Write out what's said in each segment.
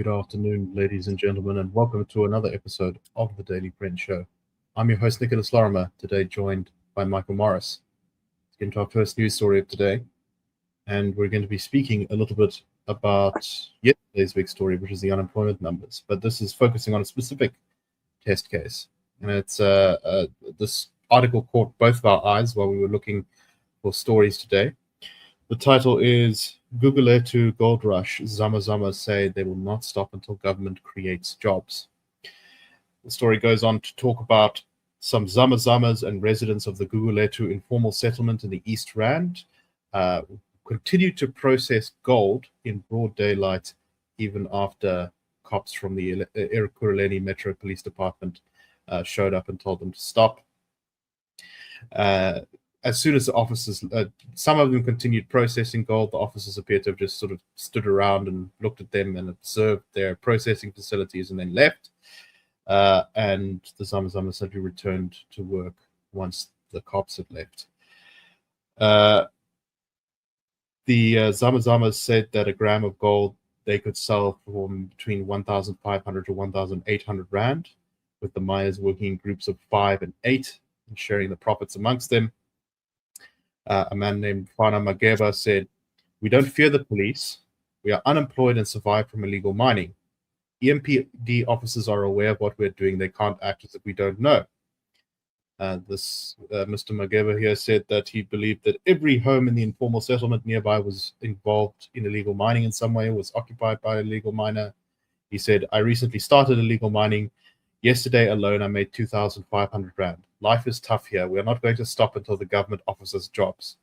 Good afternoon, ladies and gentlemen, and welcome to another episode of the Daily Print Show. I'm your host, Nicholas Lorimer, today joined by Michael Morris. It's going to our first news story of today, and we're going to be speaking a little bit about yesterday's big story, which is the unemployment numbers. But this is focusing on a specific test case, and it's this article caught both of our eyes while we were looking for stories today. The title is Guguletu Gold Rush. Zama say they will not stop until government creates jobs. The story goes on to talk about some Zamas and residents of the Guguletu informal settlement in the East Rand continue to process gold in broad daylight even after cops from the Ekurhuleni Metro Police Department showed up and told them to stop. As soon as the officers, some of them continued processing gold, the officers appear to have just sort of stood around and looked at them and observed their processing facilities and then left. And the Zama suddenly returned to work once the cops had left. The Zama said that a gram of gold they could sell for between 1,500 to 1,800 Rand, with the miners working in groups of 5 and 8 and sharing the profits amongst them. A man named Fana Mageba said, "We don't fear the police. We are unemployed and survive from illegal mining. EMPD officers are aware of what we're doing. They can't act as if we don't know." Mr. Mageba here said that he believed that every home in the informal settlement nearby was involved in illegal mining in some way, was occupied by a legal miner. He said, "I recently started illegal mining. Yesterday alone, I made 2,500 Rand. Life is tough here. We are not going to stop until the government offers us jobs."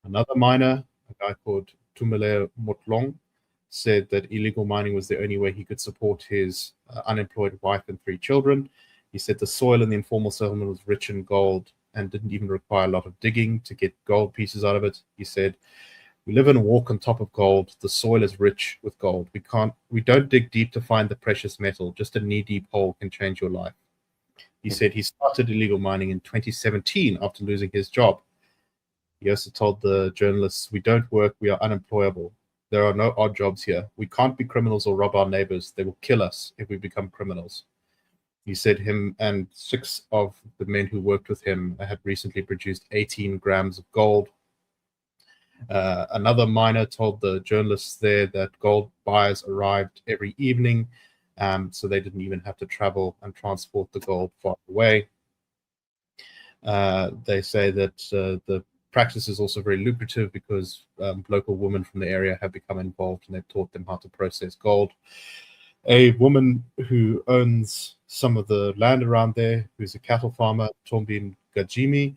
Another miner, a guy called Tumele Motlong, said that illegal mining was the only way he could support his unemployed wife and 3 children. He said the soil in the informal settlement was rich in gold and didn't even require a lot of digging to get gold pieces out of it. He said, "We live and walk on top of gold. The soil is rich with gold. We don't dig deep to find the precious metal. Just a knee-deep hole can change your life." He said he started illegal mining in 2017 after losing his job. He also told the journalists, "We don't work, we are unemployable. There are no odd jobs here. We can't be criminals or rob our neighbors. They will kill us if we become criminals." He said him and 6 of the men who worked with him had recently produced 18 grams of gold. Another miner told the journalists there that gold buyers arrived every evening, so they didn't even have to travel and transport the gold far away. They say that the practice is also very lucrative because local women from the area have become involved and they've taught them how to process gold. A woman who owns some of the land around there, who's a cattle farmer, Tombin Gajimi,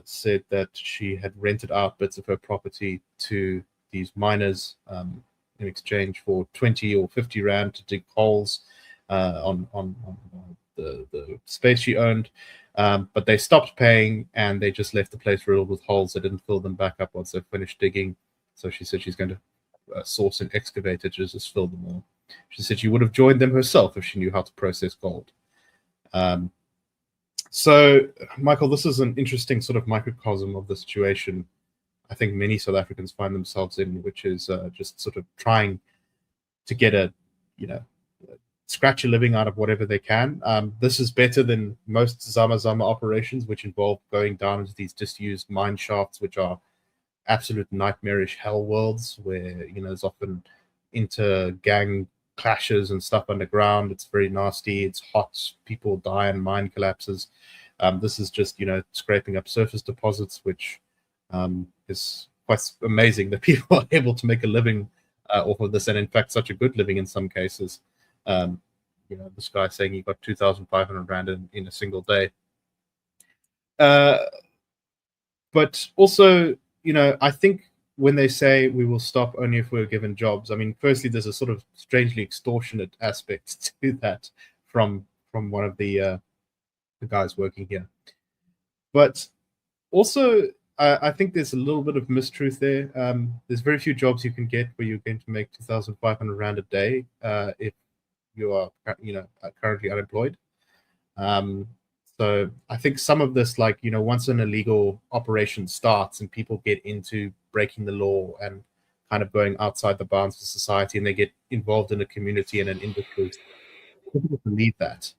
said that she had rented out bits of her property to these miners in exchange for 20 or 50 Rand to dig holes on the space she owned. But they stopped paying and they just left the place riddled with holes. They didn't fill them back up once they finished digging. So she said she's going to source an excavator to just fill them all. She said she would have joined them herself if she knew how to process gold. So, Michael, this is an interesting sort of microcosm of the situation I think many South Africans find themselves in, which is just sort of trying to get scratch a living out of whatever they can. This is better than most Zama operations, which involve going down into these disused mine shafts, which are absolute nightmarish hell worlds where, there's often inter-gang clashes and stuff underground. It's very nasty. It's hot. People die and mine collapses. This is just, scraping up surface deposits, which is quite amazing that people are able to make a living off of this, and in fact, such a good living in some cases. This guy saying he got 2,500 Rand in a single day. But also, I think when they say we will stop only if we're given jobs, I mean, firstly, there's a sort of strangely extortionate aspect to that from one of the guys working here. But also, I think there's a little bit of mistruth there. There's very few jobs you can get where you're going to make 2,500 Rand a day if you are, currently unemployed. So I think some of this, once an illegal operation starts and people get into breaking the law and kind of going outside the bounds of society, and they get involved in a community and an industry. It's difficult to believe that.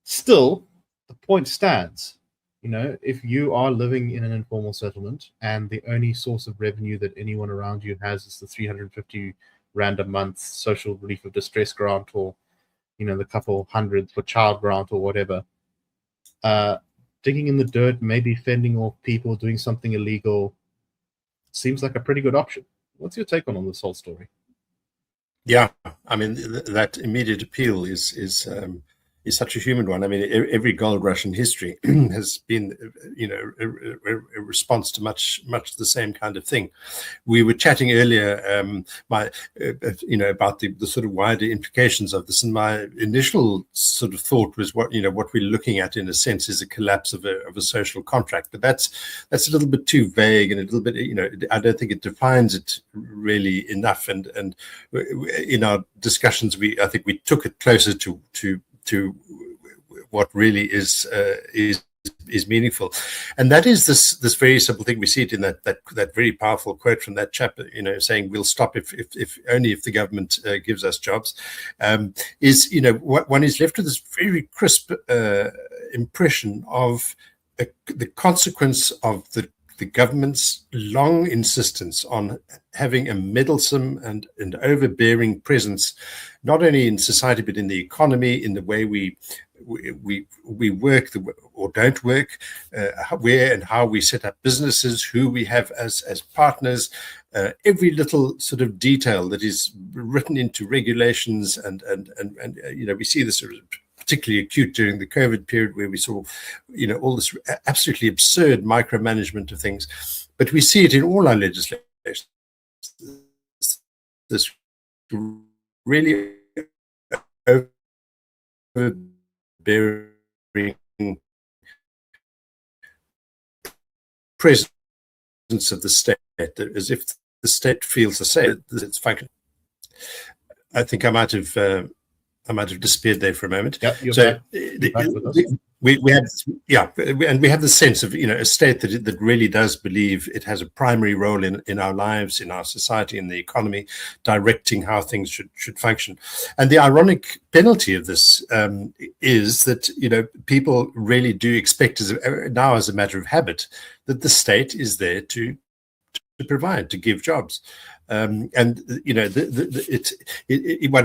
Still, the point stands. If you are living in an informal settlement and the only source of revenue that anyone around you has is the 350 rand a month social relief of distress grant, or the couple hundred for child grant or whatever, digging in the dirt, maybe fending off people doing something illegal, seems like a pretty good option. What's your take on this whole story? Yeah, I mean, that immediate appeal is such a human one. I mean, every gold rush in history has been, a response to much the same kind of thing. We were chatting earlier, about the sort of wider implications of this, and my initial sort of thought was what we're looking at in a sense is a collapse of a social contract, but that's a little bit too vague and a little bit, I don't think it defines it really enough. And in our discussions, I think we took it closer to what really is meaningful, and that is this very simple thing. We see it in that very powerful quote from that chap, saying we'll stop if only if the government gives us jobs. One is left with this very crisp impression of the consequence of the government's long insistence on having a meddlesome and overbearing presence, not only in society but in the economy, in the way we work or don't work, where and how we set up businesses, who we have as partners, every little sort of detail that is written into regulations, and we see this sort of particularly acute during the COVID period, where we saw, all this absolutely absurd micromanagement of things. But we see it in all our legislation. This really overbearing presence of the state, as if the state feels the same that its function. I think I might have disappeared there for a moment. Yeah, so we have the sense of a state that really does believe it has a primary role in our lives, in our society, in the economy, directing how things should function. And the ironic penalty of this is that people really do expect now as a matter of habit that the state is there to provide, to give jobs. One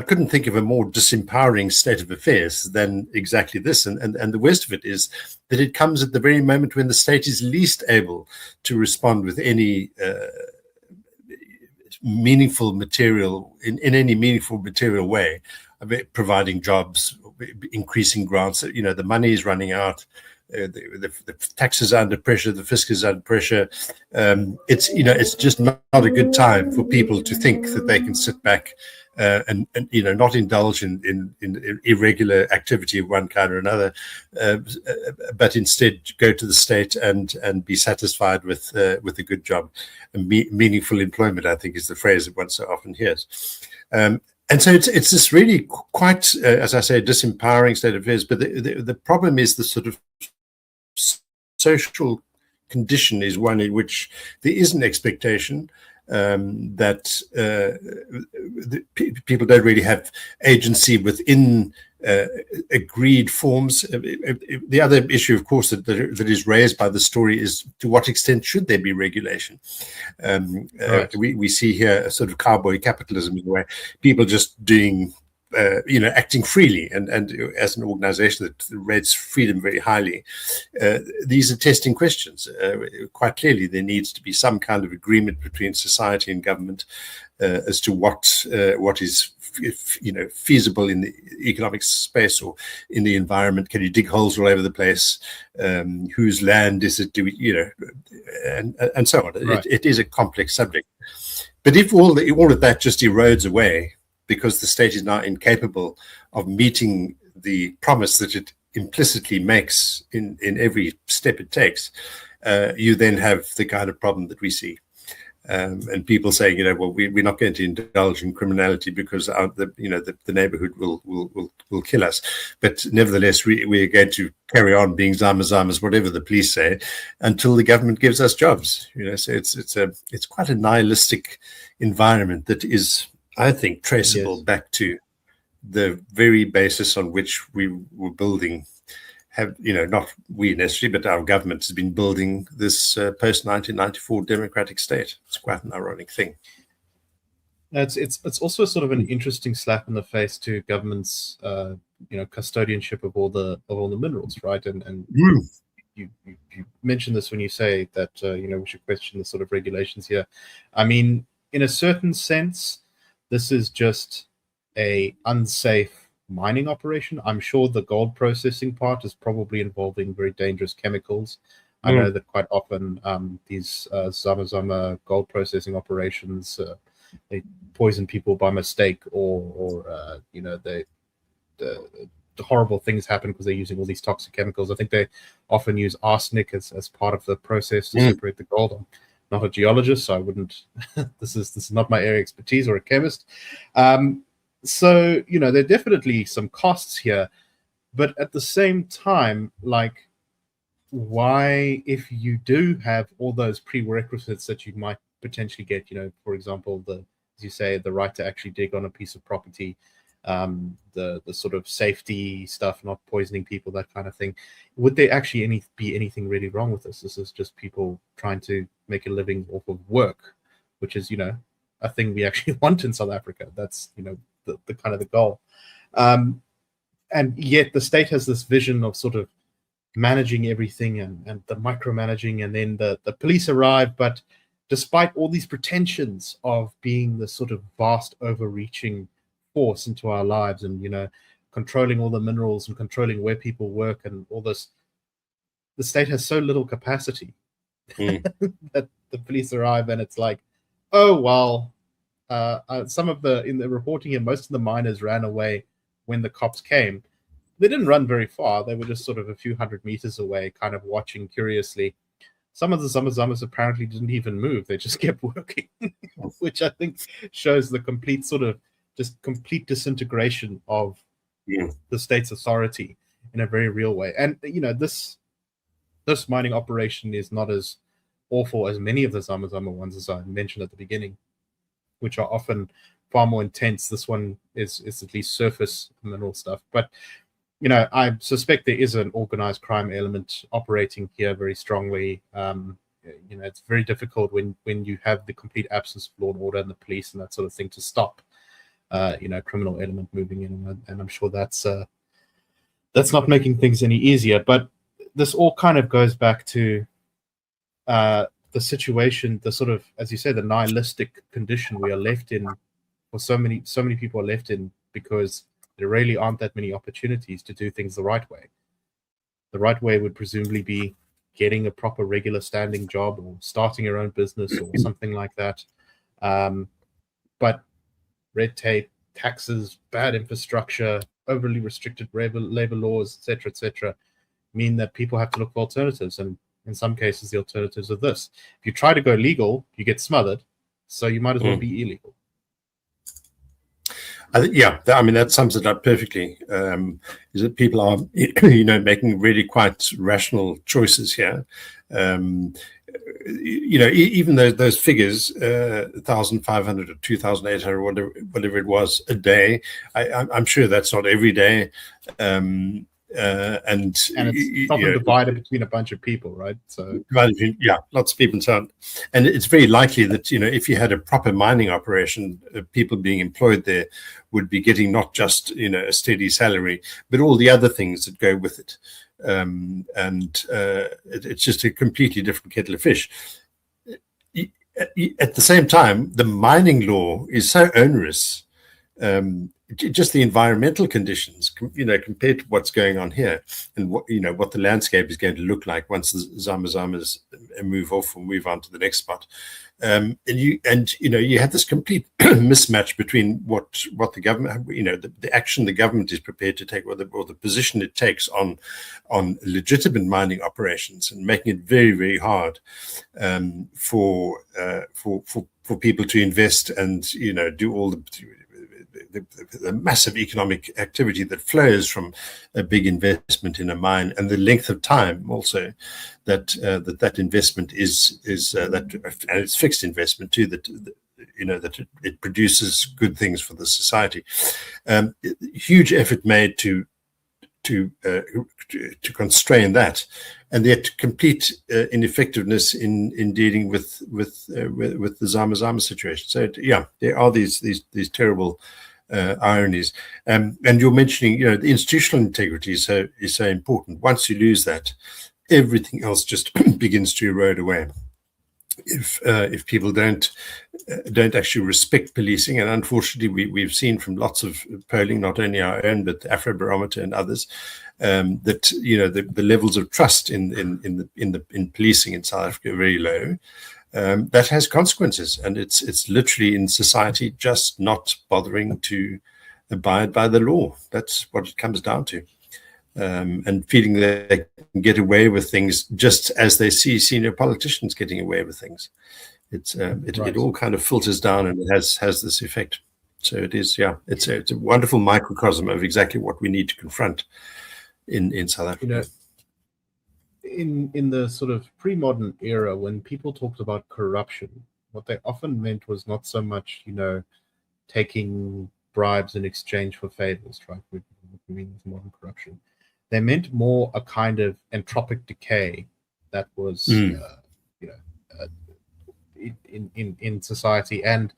couldn't think of a more disempowering state of affairs than exactly this. And the worst of it is that it comes at the very moment when the state is least able to respond with any meaningful material, in any meaningful material way, providing jobs, increasing grants. The money is running out. The taxes are under pressure, the fisc is under pressure. It's just not a good time for people to think that they can sit back and not indulge in irregular activity of one kind or another, but instead go to the state and be satisfied with a good job. And meaningful employment, I think, is the phrase that one so often hears. And so it's this really quite, as I say, disempowering state of affairs. But the problem is the sort of social condition is one in which there is an expectation that people don't really have agency within agreed forms. The other issue, of course, that is raised by the story is to what extent should there be regulation? Right. We see here a sort of cowboy capitalism in a way, people just doing, acting freely, and as an organization that rates freedom very highly. These are testing questions. Quite clearly, there needs to be some kind of agreement between society and government as to what is feasible in the economic space or in the environment. Can you dig holes all over the place? Whose land is it? Do we, and so on. Right. It is a complex subject. But if all of that just erodes away because the state is now incapable of meeting the promise that it implicitly makes in every step it takes, you then have the kind of problem that we see. and people saying, well, we're not going to indulge in criminality because the neighborhood will kill us. But nevertheless, we're going to carry on being zamas, whatever the police say, until the government gives us jobs. So it's quite a nihilistic environment that is, I think, traceable back to the very basis on which we were building. Not we necessarily, but our government has been building this post-1994 democratic state. It's quite an ironic thing. It's also sort of an interesting slap in the face to government's custodianship of all the minerals, right? And you mentioned this when you say that we should question the sort of regulations here. I mean, in a certain sense, this is just a unsafe mining operation. I'm sure the gold processing part is probably involving very dangerous chemicals. I know that quite often these Zama gold processing operations, they poison people by mistake, or the horrible things happen because they're using all these toxic chemicals. I think they often use arsenic as part of the process to separate the gold. I'm not a geologist, so I wouldn't. This is not my area of expertise, or a chemist. So, there are definitely some costs here, but at the same time, like, why, if you do have all those prerequisites that you might potentially get, for example, as you say, the right to actually dig on a piece of property, the sort of safety stuff, not poisoning people, that kind of thing, would there actually be anything really wrong with this? This is just people trying to make a living off of work, which is, a thing we actually want in South Africa. That's, the kind of the goal. And yet the state has this vision of sort of managing everything and the micromanaging, and then the police arrive. But despite all these pretensions of being the sort of vast overreaching force into our lives and, controlling all the minerals and controlling where people work and all this, the state has so little capacity that the police arrive and it's like, oh, well, in the reporting here, most of the miners ran away when the cops came. They didn't run very far. They were just sort of a few hundred meters away, kind of watching curiously. Some of the Zamas apparently didn't even move. They just kept working, which I think shows the complete disintegration of the state's authority in a very real way. And, this mining operation is not as awful as many of the Zama ones, as I mentioned at the beginning, which are often far more intense. This one is at least surface mineral stuff. But, I suspect there is an organized crime element operating here very strongly. It's very difficult when you have the complete absence of law and order and the police and that sort of thing to stop, criminal element moving in. And I'm sure that's not making things any easier. But this all kind of goes back to the situation, the sort of, as you say, the nihilistic condition we are left in, or so many people are left in, because there really aren't that many opportunities to do things the right way. The right way would presumably be getting a proper regular standing job or starting your own business or something like that. But red tape, taxes, bad infrastructure, overly restricted labor laws, etc., mean that people have to look for alternatives. And in some cases, the alternatives are this. If you try to go legal, you get smothered. So you might as well be illegal. That sums it up perfectly. Is that people are, making really quite rational choices here. Even those figures, 1,500 or 2,800, whatever it was a day. I'm sure that's not every day. And it's often divided between a bunch of people, right? So lots of people. And it's very likely that if you had a proper mining operation, people being employed there would be getting not just a steady salary, but all the other things that go with it. It's just a completely different kettle of fish. At the same time, the mining law is so onerous just the environmental conditions, compared to what's going on here, and what the landscape is going to look like once the Zamazamas move off or move on to the next spot. And you have this complete mismatch between what the government, the action the government is prepared to take, or the position it takes on legitimate mining operations, and making it very, very hard for people to invest and do all the massive economic activity that flows from a big investment in a mine, and the length of time also that investment is that, and it's fixed investment too, that it produces good things for the society. Huge effort made to constrain that, and yet complete ineffectiveness in dealing with the Zama situation. So there are these terrible ironies, and you're mentioning the institutional integrity is so important. Once you lose that, everything else just begins to erode away. If people don't actually respect policing, and unfortunately we've seen from lots of polling, not only our own but the Afrobarometer and others, that the levels of trust in policing in South Africa are very low. That has consequences, and it's literally in society just not bothering to abide by the law. That's what it comes down to. And feeling that they can get away with things just as they see senior politicians getting away with things. It all kind of filters down, and it has this effect. So it is, it's a wonderful microcosm of exactly what we need to confront in South Africa. In the sort of pre-modern era, when people talked about corruption, what they often meant was not so much, taking bribes in exchange for favors, right? What we mean with modern corruption. They meant more a kind of entropic decay that was, in society, and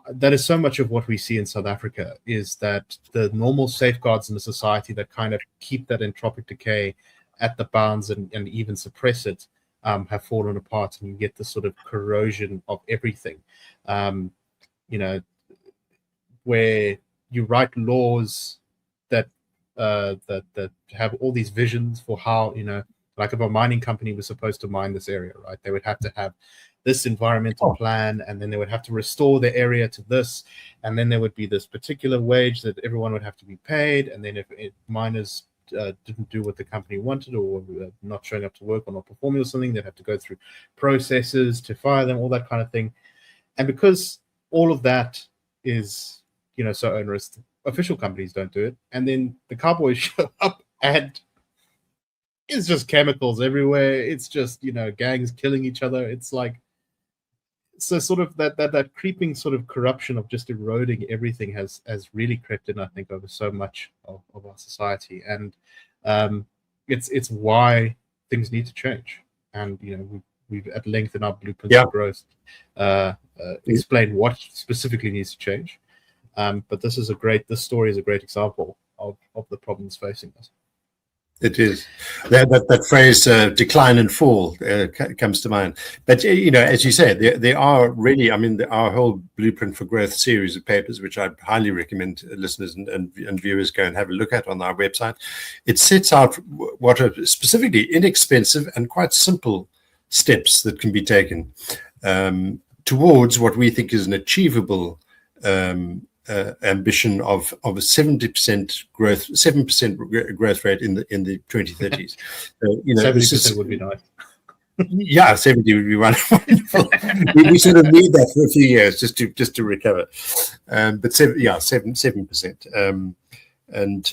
that is so much of what we see in South Africa, is that the normal safeguards in a society that kind of keep that entropic decay at the bounds and even suppress it have fallen apart, and you get this sort of corrosion of everything. Where you write laws that have all these visions for how, like if a mining company was supposed to mine this area, right, they would have to have this environmental plan, and then they would have to restore the area to this, and then there would be this particular wage that everyone would have to be paid, and then if miners didn't do what the company wanted, or not showing up to work or not performing or something, they'd have to go through processes to fire them, all that kind of thing. And because all of that is, so onerous, official companies don't do it, and then the cowboys show up and it's just chemicals everywhere, it's just gangs killing each other. It's like, so sort of that creeping sort of corruption of just eroding everything has really crept in, I think, over so much of our society, and it's why things need to change. And we've at length in our blueprints of growth explained what specifically needs to change. But this story is a great example of the problems facing us. It is. That phrase, decline and fall, comes to mind. But, as you said, there are really, our whole Blueprint for Growth series of papers, which I highly recommend listeners and viewers go and have a look at on our website. It sets out what are specifically inexpensive and quite simple steps that can be taken towards what we think is an achievable ambition of a 70% growth, 7% growth rate in the 2030s. 70% would be nice. Yeah, 70 would be wonderful. we sort of need that for a few years just to recover. But 7%. And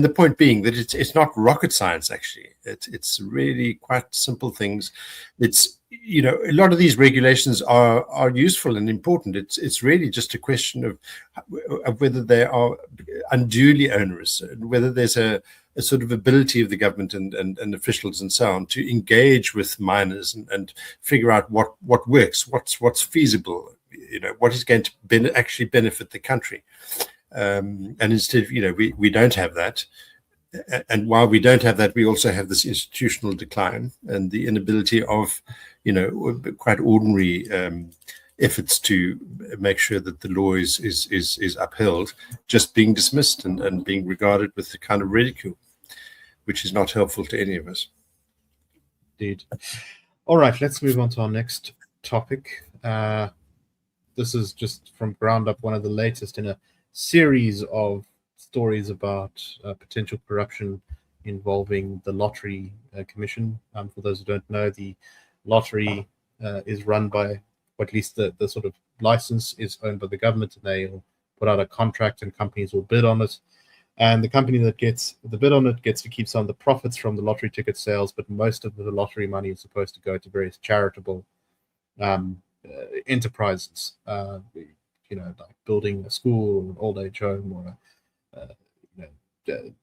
the point being that it's not rocket science. Actually, it's really quite simple things. It's a lot of these regulations are useful and important. It's really just a question of whether they are unduly onerous, and whether there's a sort of ability of the government and officials and so on to engage with miners and figure out what works, what's feasible, what is going to actually benefit the country. And instead, we don't have that. And while we don't have that, we also have this institutional decline and the inability of, quite ordinary efforts to make sure that the law is upheld just being dismissed and being regarded with the kind of ridicule, which is not helpful to any of us. Indeed. All right, let's move on to our next topic. This is just from Ground Up, one of the latest in a series of stories about potential corruption involving the Lottery Commission. For those who don't know, the lottery is run by, or at least the sort of license is owned by the government, and they will put out a contract and companies will bid on it. And the company that gets the bid on it gets to keep some of the profits from the lottery ticket sales, but most of the lottery money is supposed to go to various charitable enterprises, like building a school or an old age home or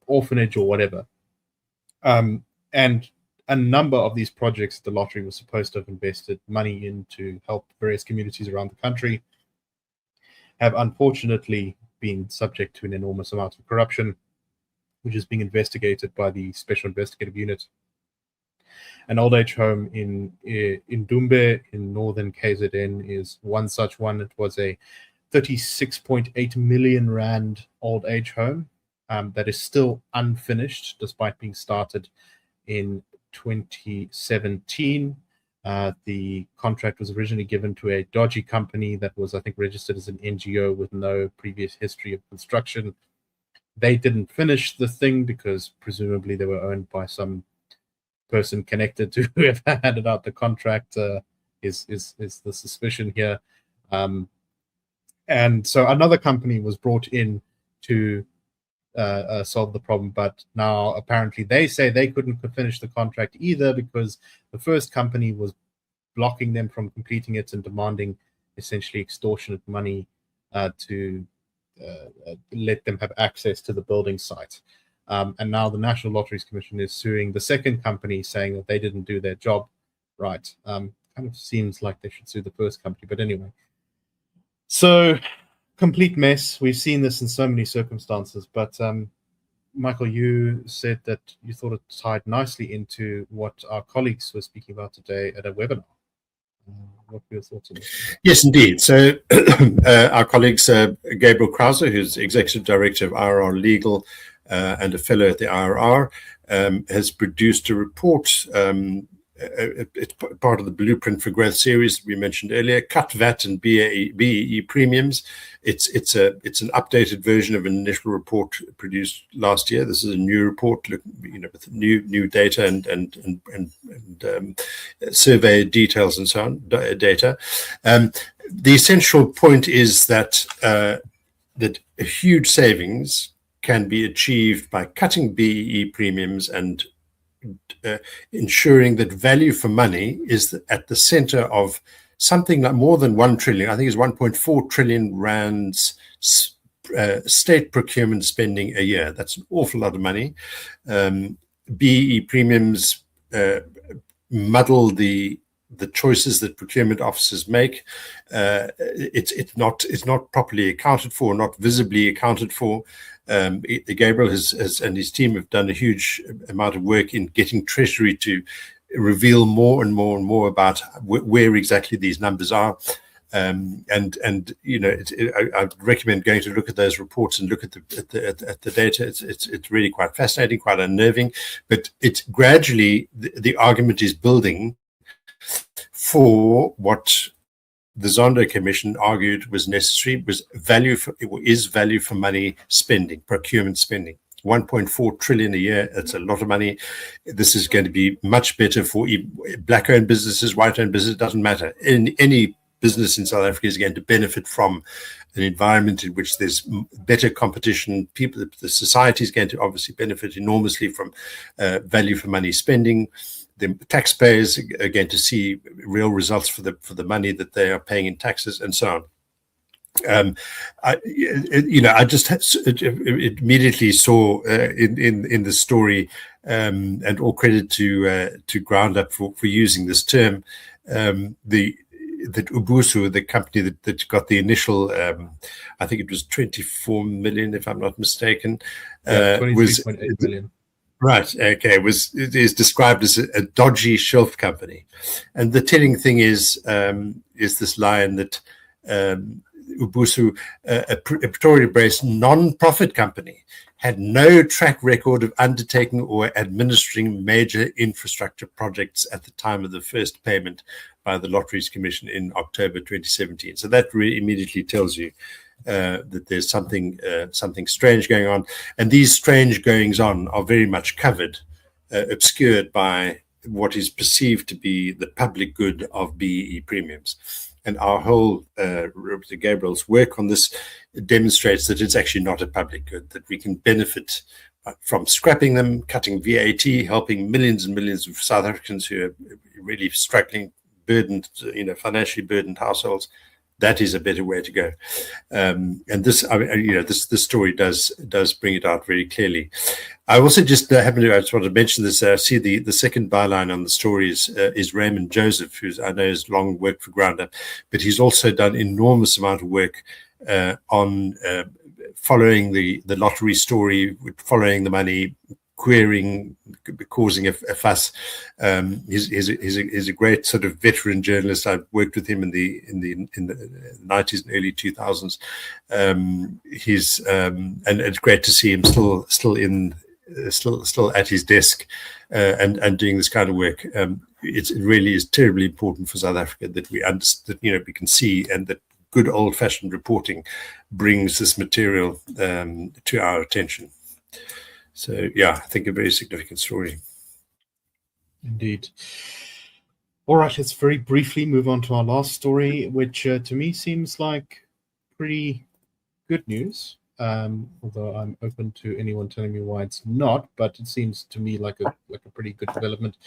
orphanage or whatever. And a number of these projects the lottery was supposed to have invested money in to help various communities around the country have unfortunately been subject to an enormous amount of corruption, which is being investigated by the Special Investigative Unit. An old age home in Dumbe in northern KZN is one such one. It was a 36.8 million rand old age home that is still unfinished despite being started in 2017. The contract was originally given to a dodgy company that was, I think, registered as an NGO with no previous history of construction. They didn't finish the thing because presumably they were owned by some person connected to whoever handed out the contract, is the suspicion here. And so another company was brought in to solve the problem, but now apparently they say they couldn't finish the contract either because the first company was blocking them from completing it and demanding essentially extortionate money to let them have access to the building site. And now the National Lotteries Commission is suing the second company, saying that they didn't do their job right. Kind of seems like they should sue the first company, but anyway. So, complete mess. We've seen this in so many circumstances, but Michael, you said that you thought it tied nicely into what our colleagues were speaking about today at a webinar. What were your thoughts on this? Yes, indeed. So our colleagues, Gabriel Krause, who's Executive Director of IRR Legal and a fellow at the IRR, has produced a report. It's part of the Blueprint for Growth series we mentioned earlier. Cut VAT and BEE premiums. It's an updated version of an initial report produced last year. This is a new report, with new data and survey details and so on. Data. The essential point is that that a huge savings can be achieved by cutting BEE premiums and ensuring that value for money is at the center of something like more than 1 trillion, I think it's 1.4 trillion rands state procurement spending a year. That's an awful lot of money. BEE premiums muddle the choices that procurement officers make. It's not properly accounted for, not visibly accounted for. Gabriel has and his team have done a huge amount of work in getting Treasury to reveal more and more about where exactly these numbers are. I recommend going to look at those reports and look at the data. It's really quite fascinating, quite unnerving. But it's gradually the argument is building for what the Zondo Commission argued was necessary, is value for money spending, procurement spending. 1.4 trillion a year, that's a lot of money. This is going to be much better for black-owned businesses, white-owned businesses, doesn't matter. Any business in South Africa is going to benefit from an environment in which there's better competition. The society is going to obviously benefit enormously from value for money spending. The taxpayers are going to see real results for the money that they are paying in taxes and so on. I just immediately saw in the story, and all credit to Ground Up for using this term, that Ubusu, the company that got the initial, I think it was 24 million, if I'm not mistaken, 23.8 million. Right. Okay. It is described as a dodgy shelf company, and the telling thing is this line that Ubusu, a Pretoria-based non-profit company, had no track record of undertaking or administering major infrastructure projects at the time of the first payment by the Lotteries Commission in October 2017. So that really immediately tells you that there's something strange going on, and these strange goings on are very much covered, obscured by what is perceived to be the public good of BEE premiums. And our whole Robert Gabriel's work on this demonstrates that it's actually not a public good, that we can benefit from scrapping them, cutting VAT, helping millions and millions of South Africans who are really struggling, burdened, financially burdened households. That is a better way to go, and this, this story does bring it out very clearly. I also just I just wanted to mention this. I see the second byline on the story is Raymond Joseph, who I know has long worked for Grounder, but he's also done enormous amount of work on following the lottery story, following the money, querying, causing a fuss. He's a great sort of veteran journalist. I've worked with him in the 90s and early 2000s. And it's great to see him still at his desk and doing this kind of work. It really is terribly important for South Africa that we understand, we can see, and that good old-fashioned reporting brings this material to our attention. So, yeah, I think a very significant story. Indeed. All right, let's very briefly move on to our last story, which to me seems like pretty good news, although I'm open to anyone telling me why it's not, but it seems to me like a pretty good development.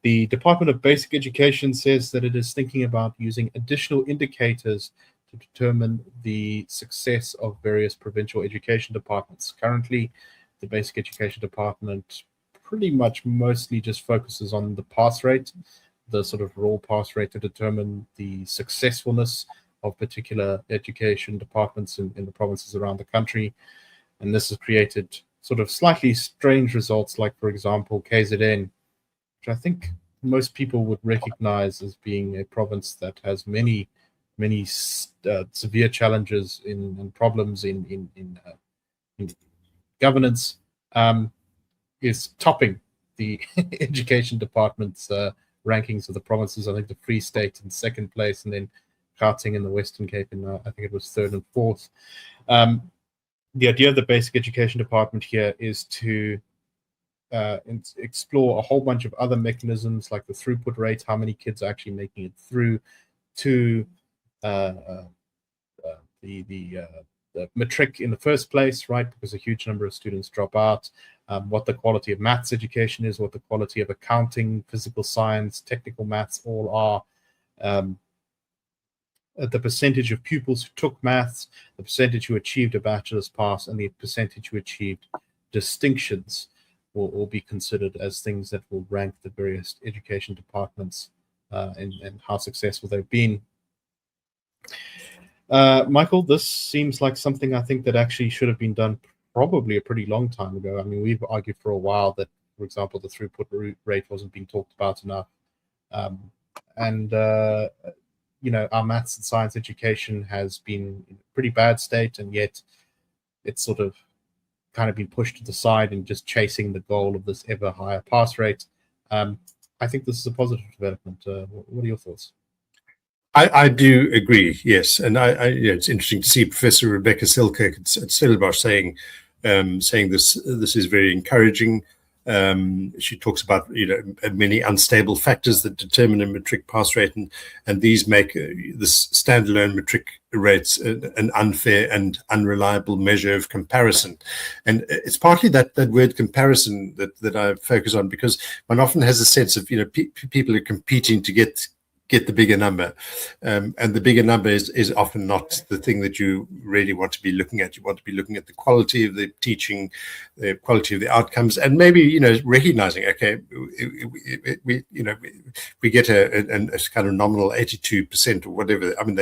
The Department of Basic Education says that it is thinking about using additional indicators to determine the success of various provincial education departments. Currently, the Basic Education Department pretty much mostly just focuses on the pass rate, the sort of raw pass rate, to determine the successfulness of particular education departments in the provinces around the country. And this has created sort of slightly strange results, like, for example, KZN, which I think most people would recognize as being a province that has many severe challenges and problems in governance, is topping the education department's rankings of the provinces. I think the Free State in second place, and then Gauteng in the Western Cape in I think it was third and fourth. The idea of the Basic Education Department here is to explore a whole bunch of other mechanisms, like the throughput rate, how many kids are actually making it through to the matric in the first place, right? Because a huge number of students drop out. What the quality of maths education is, what the quality of accounting, physical science, technical maths all are. The percentage of pupils who took maths, the percentage who achieved a bachelor's pass, and the percentage who achieved distinctions will all be considered as things that will rank the various education departments and how successful they've been. Michael, this seems like something I think that actually should have been done probably a pretty long time ago. I mean, we've argued for a while that, for example, the throughput rate wasn't being talked about enough. Our maths and science education has been in a pretty bad state, and yet it's sort of kind of been pushed to the side and just chasing the goal of this ever higher pass rate. I think this is a positive development. What are your thoughts? I do agree, yes, and it's interesting to see Professor Rebecca Selkirk at Stellenbosch saying this is very encouraging. She talks about many unstable factors that determine a matric pass rate, and these make this standalone matric rates an unfair and unreliable measure of comparison. And it's partly that word comparison that I focus on, because one often has a sense of people are competing to get get the bigger number. And the bigger number is often not the thing that you really want to be looking at. You want to be looking at the quality of the teaching, the quality of the outcomes, and maybe, recognizing, okay, we get a kind of nominal 82% or whatever. I mean,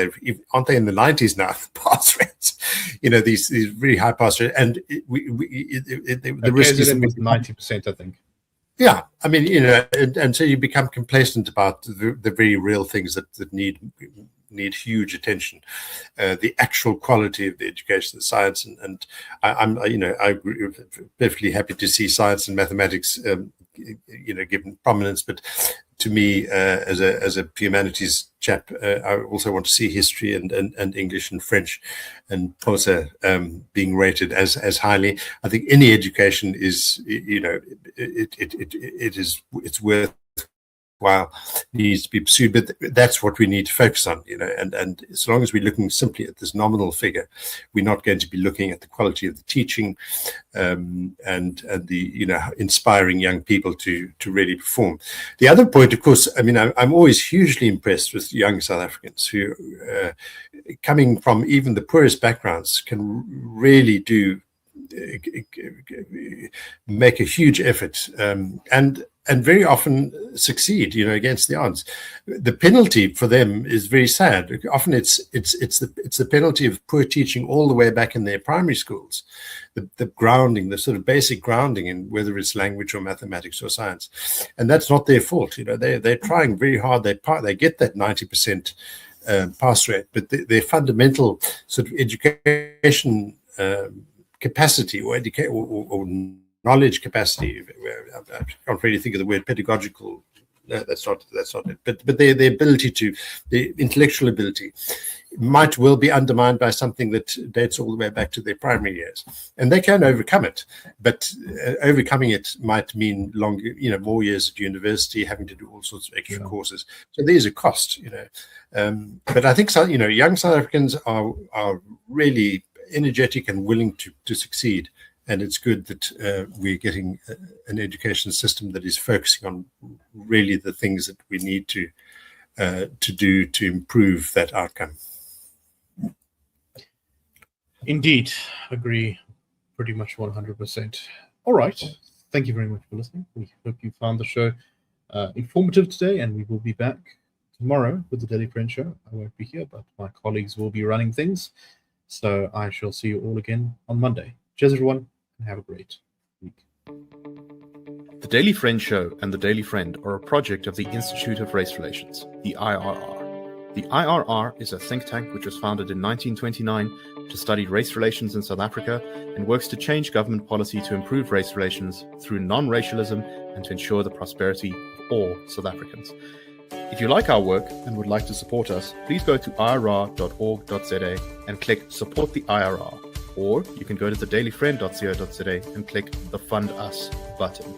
aren't they in the 90s now, pass rates? These really high pass rates. And the risk is 90%, I think. Yeah, I mean, and so you become complacent about the very real things that need huge attention, the actual quality of the education, the science, and I'm perfectly happy to see science and mathematics, given prominence, but to me, as a humanities chap, I also want to see history and English and French and Xhosa being rated as highly. I think any education is, it's worthwhile, needs to be pursued, but that's what we need to focus on, and as long as we're looking simply at this nominal figure, we're not going to be looking at the quality of the teaching, and the inspiring young people to really perform. The other point, of course, I mean, I'm always hugely impressed with young South Africans who, coming from even the poorest backgrounds, can really make a huge effort, and very often succeed, against the odds. The penalty for them is very sad. Often it's the penalty of poor teaching all the way back in their primary schools, the grounding, the sort of basic grounding in whether it's language or mathematics or science, and that's not their fault. They're trying very hard. They get that 90% pass rate, but their fundamental sort of education capacity or knowledge capacity, I can't really think of the word pedagogical. No, that's not it. But their ability the intellectual ability might well be undermined by something that dates all the way back to their primary years, and they can overcome it. But overcoming it might mean longer, more years at university, having to do all sorts of extra courses. So there's a cost, But I think young South Africans are really energetic and willing to succeed. And it's good that we're getting an education system that is focusing on really the things that we need to do to improve that outcome. Indeed, agree pretty much 100%. All right. Thank you very much for listening. We hope you found the show informative today, and we will be back tomorrow with the Daily Friend Show. I won't be here, but my colleagues will be running things. So I shall see you all again on Monday. Cheers, everyone, and have a great week. The Daily Friend Show and the Daily Friend are a project of the Institute of Race Relations, the IRR. The IRR is a think tank which was founded in 1929 to study race relations in South Africa and works to change government policy to improve race relations through non-racialism and to ensure the prosperity of all South Africans. If you like our work and would like to support us, please go to irr.org.za and click Support the IRR. Or you can go to thedailyfriend.co.za and click the Fund Us button.